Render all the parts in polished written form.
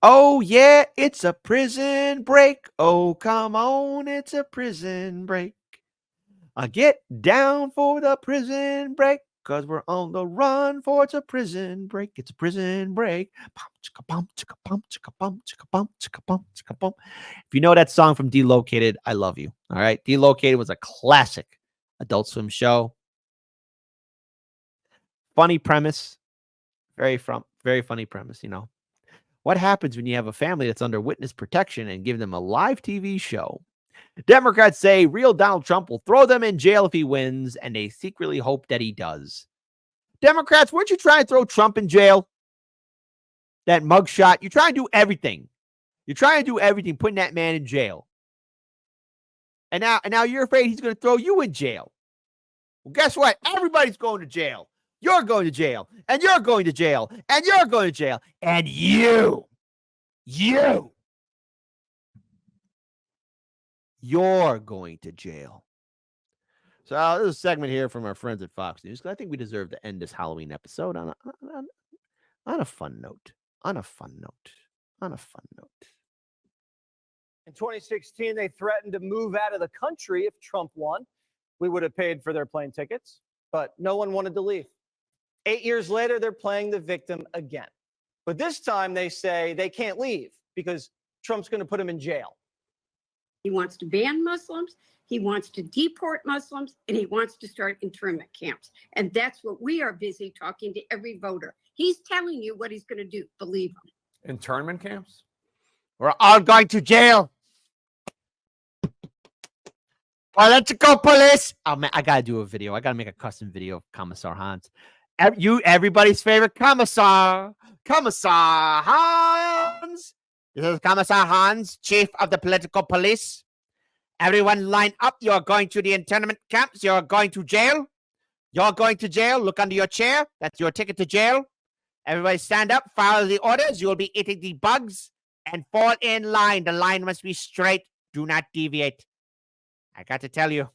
Oh, yeah, it's a prison break. Oh, come on, it's a prison break. I get down for the prison break, 'cause we're on the run for it's a prison break. It's a prison break. Bum, chicka, bum, chicka, bum, chicka, bum, chicka, bum, chicka, bum, chicka, bum. If you know that song from Delocated, I love you. All right. Delocated was a classic Adult Swim show. Funny premise. Very funny premise, you know. What happens when you have a family that's under witness protection and give them a live TV show? Democrats say real Donald Trump will throw them in jail if he wins, and they secretly hope that he does. Democrats, weren't you trying to throw Trump in jail? That mugshot. You're trying to do everything. You're trying to do everything, putting that man in jail. And now you're afraid he's going to throw you in jail. Well, guess what? Everybody's going to jail. You're going to jail. And you're going to jail. And you're going to jail. And you're going to jail. So this is a segment here from our friends at Fox News, because I think we deserve to end this Halloween episode on a fun note. On a fun note. In 2016, they threatened to move out of the country if Trump won. We would have paid for their plane tickets, but no one wanted to leave. 8 years later, they're playing the victim again. But this time they say they can't leave because Trump's going to put them in jail. He wants to ban Muslims, he wants to deport Muslims, and he wants to start internment camps. And that's what we are busy talking to every voter. He's telling you what he's going to do. Believe him. Internment camps? We're all going to jail. Political police. Oh, man, I got to do a video. I got to make a custom video of Commissar Hans. Everybody's favorite Commissar. Commissar Hans. This is Commissar Hans, chief of the political police. Everyone line up. You're going to the internment camps. You're going to jail. You're going to jail. Look under your chair. That's your ticket to jail. Everybody stand up. Follow the orders. You will be eating the bugs and fall in line. The line must be straight. Do not deviate. I got to tell you,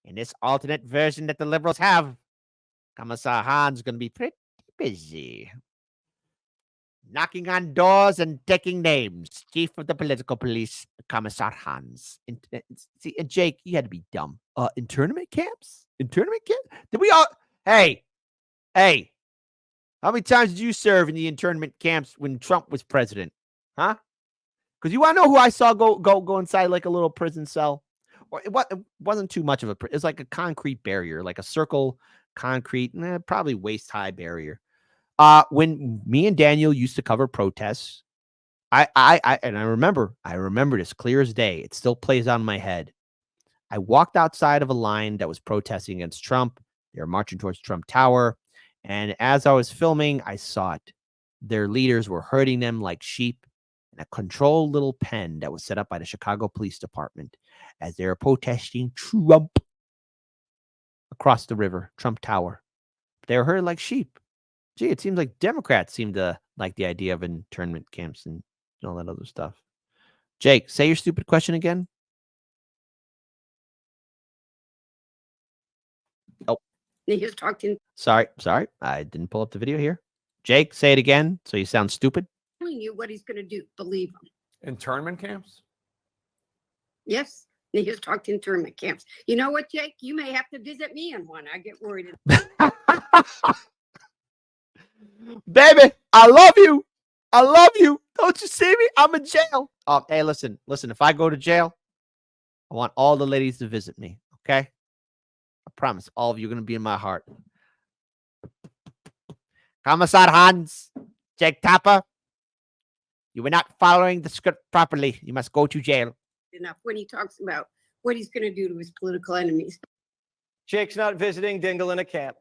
in this alternate version that the liberals have, Commissar Hans is going to be pretty busy. Knocking on doors and taking names. Chief of the political police, Commissar Hans. And Jake, you had to be dumb. Internment camps? Internment camps? Did we all... Hey. How many times did you serve in the internment camps when Trump was president? Huh? Because you want to know who I saw go inside like a little prison cell? Or it wasn't too much of a... It was like a concrete barrier, like a circle concrete, probably waist-high barrier. When me and Daniel used to cover protests, I remember this clear as day. It still plays out in my head. I walked outside of a line that was protesting against Trump. They were marching towards Trump Tower. And as I was filming, I saw it. Their leaders were herding them like sheep in a controlled little pen that was set up by the Chicago Police Department as they were protesting Trump across the river, Trump Tower. They were herded like sheep. Gee, it seems like Democrats seem to like the idea of internment camps and all that other stuff. Jake, say your stupid question again. Oh. He's talking. Sorry. I didn't pull up the video here. Jake, say it again so you sound stupid. Telling you what he's going to do. Believe him. Internment camps? Yes. He just talked internment camps. You know what, Jake? You may have to visit me in one. I get worried. Baby, I love you. Don't you see me? I'm in jail. Hey, listen. If I go to jail, I want all the ladies to visit me. Okay? I promise all of you are going to be in my heart. Commissar Hans, Jake Tapper, you were not following the script properly. You must go to jail. Enough when he talks about what he's going to do to his political enemies. Jake's not visiting Dingle in a camp.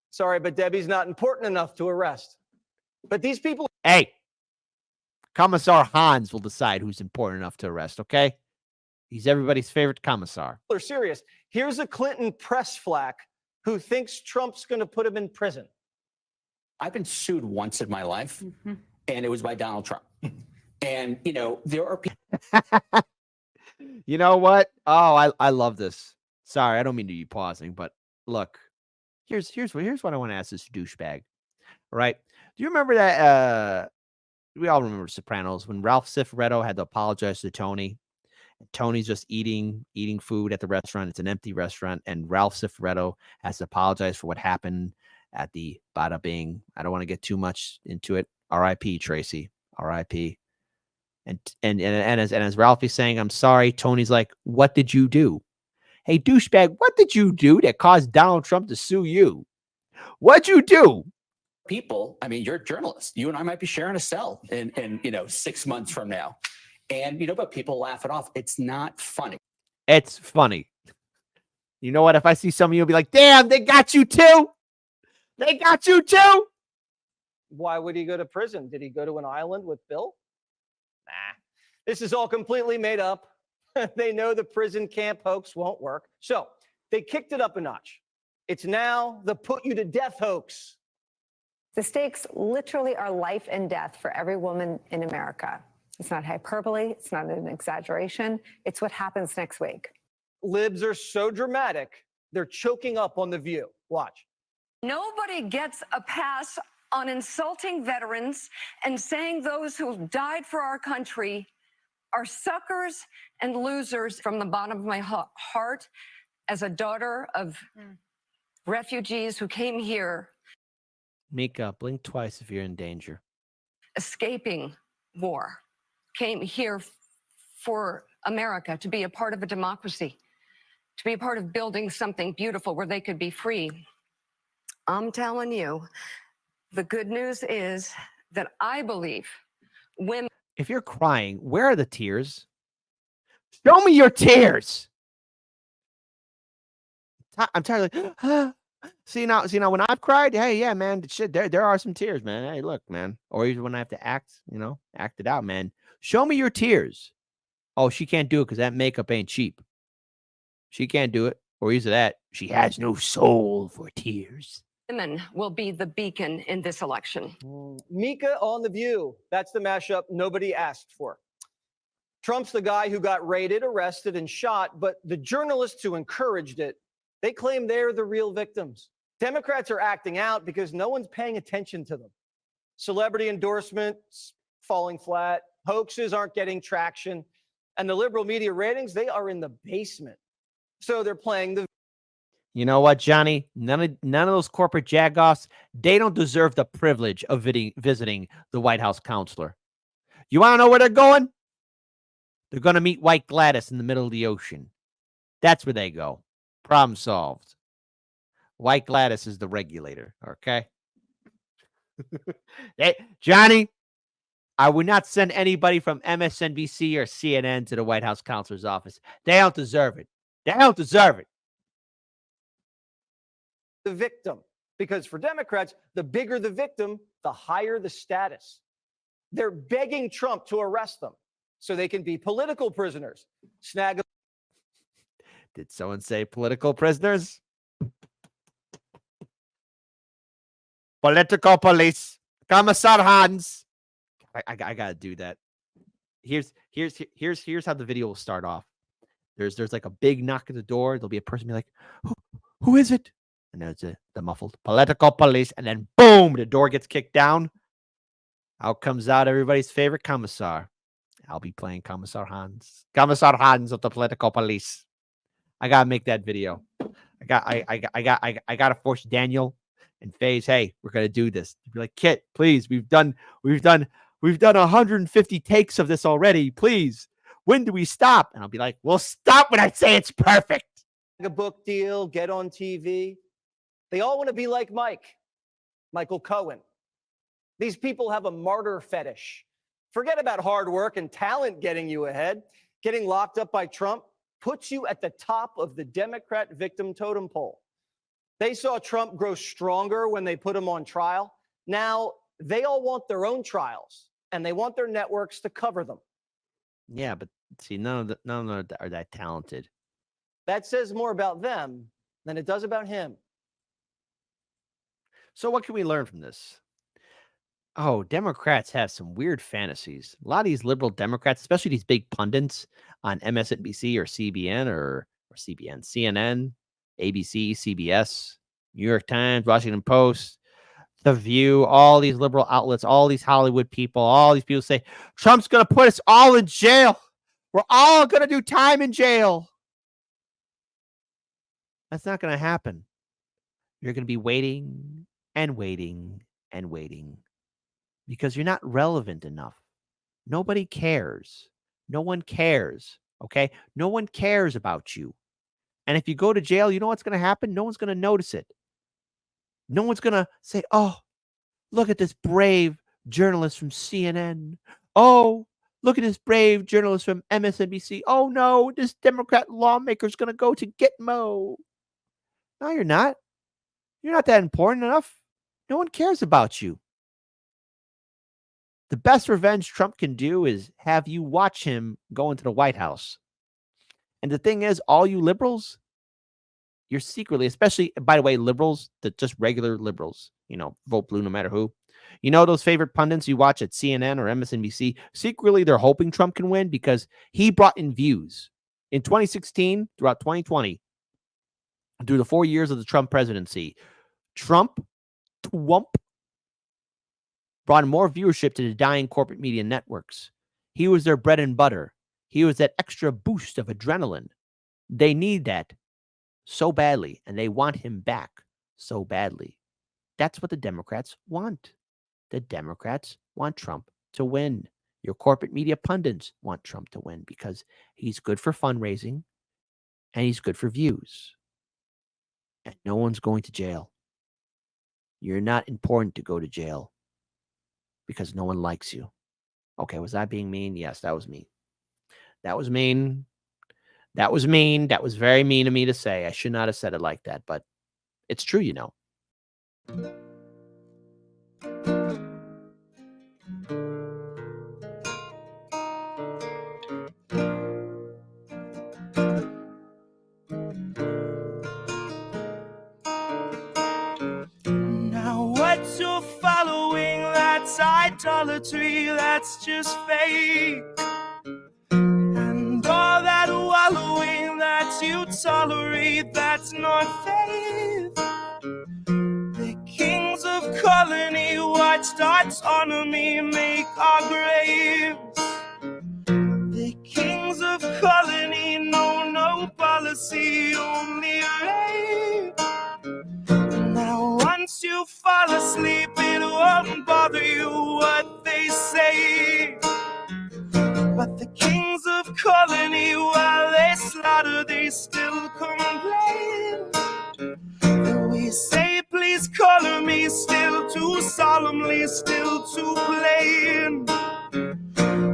Sorry, but Debbie's not important enough to arrest. But these people... Hey, Commissar Hans will decide who's important enough to arrest, okay? He's everybody's favorite commissar. Are serious. Here's a Clinton press flack who thinks Trump's going to put him in prison. I've been sued once in my life, and it was by Donald Trump. And, there are people... You know what? Oh, I love this. Sorry, I don't mean to be pausing, but look, here's what I want to ask this douchebag. All right. Do you remember that we all remember Sopranos when Ralph Cifaretto had to apologize to Tony. Tony's just eating food at the restaurant. It's an empty restaurant, and Ralph Cifaretto has to apologize for what happened at the Bada Bing. I don't want to get too much into it. R.I.P. Tracy. R.I.P. And as Ralphie's saying, I'm sorry, Tony's like, what did you do? Hey, douchebag, what did you do that caused Donald Trump to sue you? What'd you do? People, I mean, you're a journalist. You and I might be sharing a cell in 6 months from now. And but people laugh it off. It's not funny. It's funny. You know what? If I see some of you, I'll be like, damn, they got you too. They got you too. Why would he go to prison? Did he go to an island with Bill? Nah. This is all completely made up. They know the prison camp hoax won't work. So they kicked it up a notch. It's now the put you to death hoax. The stakes literally are life and death for every woman in America. It's not hyperbole. It's not an exaggeration. It's what happens next week. Libs are so dramatic, they're choking up on The View. Watch. Nobody gets a pass on insulting veterans and saying those who died for our country are suckers and losers. From the bottom of my heart, as a daughter of refugees who came here. Mika, blink twice if you're in danger. Escaping war, came here for America to be a part of a democracy, to be a part of building something beautiful where they could be free. I'm telling you, the good news is that I believe women. If you're crying, where are the tears? Show me your tears. I'm tired of see now when I've cried, hey, yeah, man, shit, there are some tears, man. Hey, look, man. Or even when I have to act it out, man. Show me your tears. Oh, she can't do it because that makeup ain't cheap. She can't do it. Or either that, she has no soul for tears. Women will be the beacon in this election. Mika on The View. That's the mashup nobody asked for. Trump's the guy who got raided, arrested, and shot, but the journalists who encouraged it, they claim they're the real victims. Democrats are acting out because no one's paying attention to them. Celebrity endorsements falling flat, hoaxes aren't getting traction, and the liberal media ratings, they are in the basement. So they're playing the. You know what, Johnny? None of those corporate jagoffs, they don't deserve the privilege of visiting the White House counselor. You want to know where they're going? They're going to meet White Gladys in the middle of the ocean. That's where they go. Problem solved. White Gladys is the regulator, okay? Hey, Johnny, I would not send anybody from MSNBC or CNN to the White House counselor's office. They don't deserve it. They don't deserve it. The victim, because for Democrats, the bigger the victim, the higher the status. They're begging Trump to arrest them so they can be political prisoners. Snag. Did someone say political prisoners? Political police. Commissar Hans. I gotta do that. Here's how the video will start off. There's like a big knock at the door. There'll be a person be like, who is it? And there's the muffled political police, and then boom, the door gets kicked down. Out comes out everybody's favorite commissar. I'll be playing Commissar Hans. Commissar Hans of the political police. I gotta make that video. I gotta force Daniel and FaZe. Hey, we're gonna do this. Be like, Kit, please. We've done 150 takes of this already. Please, when do we stop? And I'll be like, we'll stop when I say it's perfect. A book deal, get on TV. They all want to be like Michael Cohen. These people have a martyr fetish. Forget about hard work and talent getting you ahead. Getting locked up by Trump puts you at the top of the Democrat victim totem pole. They saw Trump grow stronger when they put him on trial. Now they all want their own trials, and they want their networks to cover them. Yeah, but see, none of them are that talented. That says more about them than it does about him. So what can we learn from this? Oh, Democrats have some weird fantasies. A lot of these liberal Democrats, especially these big pundits on MSNBC or CBN or CNN, ABC, CBS, New York Times, Washington Post, The View, all these liberal outlets, all these Hollywood people, all these people say, Trump's going to put us all in jail. We're all going to do time in jail. That's not going to happen. You're going to be waiting and waiting and waiting because you're not relevant enough. Nobody cares. No one cares. Okay? No one cares about you. And if you go to jail, you know what's going to happen? No one's going to notice it. No one's going to say, oh, look at this brave journalist from CNN. Oh, look at this brave journalist from MSNBC. Oh, no, this Democrat lawmaker's going to go to Gitmo. No, you're not. You're not that important enough. No one cares about you. The best revenge Trump can do is have you watch him go into the White House. And the thing is, all you liberals, you're secretly, especially, by the way, liberals, just regular liberals, vote blue no matter who. You know those favorite pundits you watch at CNN or MSNBC? Secretly, they're hoping Trump can win because he brought in views. In 2016, throughout 2020, through the 4 years of the Trump presidency, Trump brought more viewership to the dying corporate media networks. He was their bread and butter. He was that extra boost of adrenaline. They need that so badly, and they want him back so badly. That's what the Democrats want. The Democrats want Trump to win. Your corporate media pundits want Trump to win because he's good for fundraising and he's good for views. And no one's going to jail. You're not important to go to jail because no one likes you. Okay, was that being mean? Yes, that was mean. That was mean. That was mean. That was very mean of me to say. I should not have said it like that, but it's true, Now what you're following, that's idolatry, that's just fake. And all that wallowing that you tolerate, that's not faith. The kings of colony watched autonomy make our graves. The kings of colony know no policy, only rape. Now once you fall asleep, it won't bother you what they say. But the kings of colony, while they slaughter, they still complain. We say, please color me, still too solemnly, still too plain.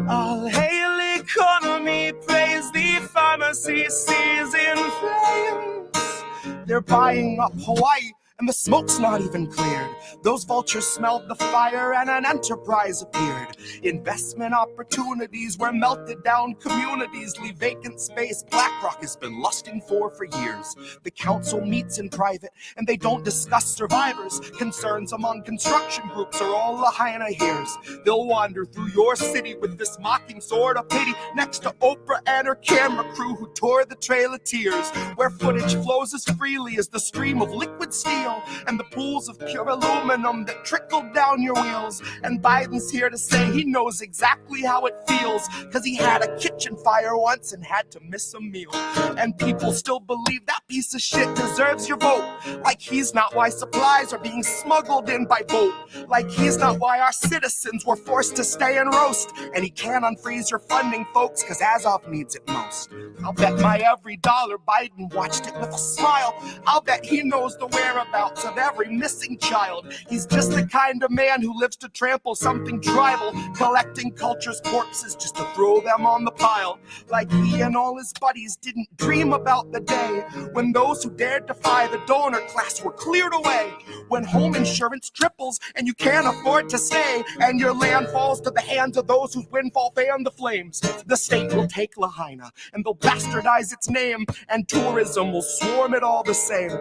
All hail economy, praise the pharmacy, seas in flames. They're buying up Hawaii, and the smoke's not even cleared. Those vultures smelled the fire and an enterprise appeared. Investment opportunities where melted down communities leave vacant space BlackRock has been lusting for years. The council meets in private and they don't discuss survivors. Concerns among construction groups are all Lahaina hears. They'll wander through your city with this mocking sword of pity next to Oprah and her camera crew who tore the Trail of Tears, where footage flows as freely as the stream of liquid steel and the pools of pure aluminum that trickle down your wheels. And Biden's here to say he knows exactly how it feels, cause he had a kitchen fire once and had to miss a meal. And people still believe that piece of shit deserves your vote, like he's not why supplies are being smuggled in by boat, like he's not why our citizens were forced to stay and roast. And he can't unfreeze your funding, folks, cause Azov needs it most. I'll bet my every dollar Biden watched it with a smile. I'll bet he knows the whereabouts of every missing child. He's just the kind of man who lives to trample something tribal, collecting culture's corpses just to throw them on the pile. Like he and all his buddies didn't dream about the day when those who dared defy the donor class were cleared away, when home insurance triples and you can't afford to stay, and your land falls to the hands of those whose windfall fan the flames. The state will take Lahaina and they'll bastardize its name, and tourism will swarm it all the same.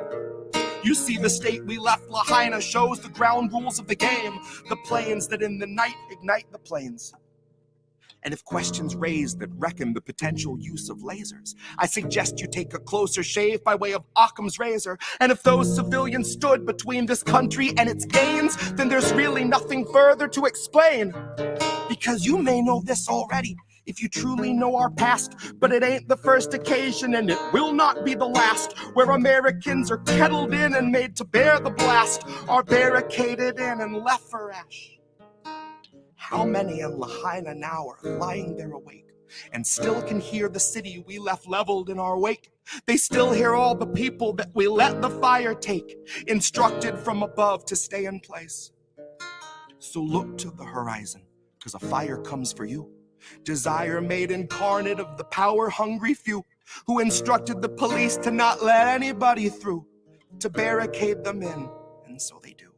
You see, the state we left Lahaina shows the ground rules of the game, the planes that in the night ignite the planes. And if questions raised that reckon the potential use of lasers, I suggest you take a closer shave by way of Occam's razor. And if those civilians stood between this country and its gains, then there's really nothing further to explain. Because you may know this already, if you truly know our past, but it ain't the first occasion and it will not be the last where Americans are kettled in and made to bear the blast, are barricaded in and left for ash. How many in Lahaina now are lying there awake and still can hear the city we left leveled in our wake? They still hear all the people that we let the fire take, instructed from above to stay in place. So look to the horizon, 'cause a fire comes for you. Desire made incarnate of the power-hungry few who instructed the police to not let anybody through, to barricade them in, and so they do.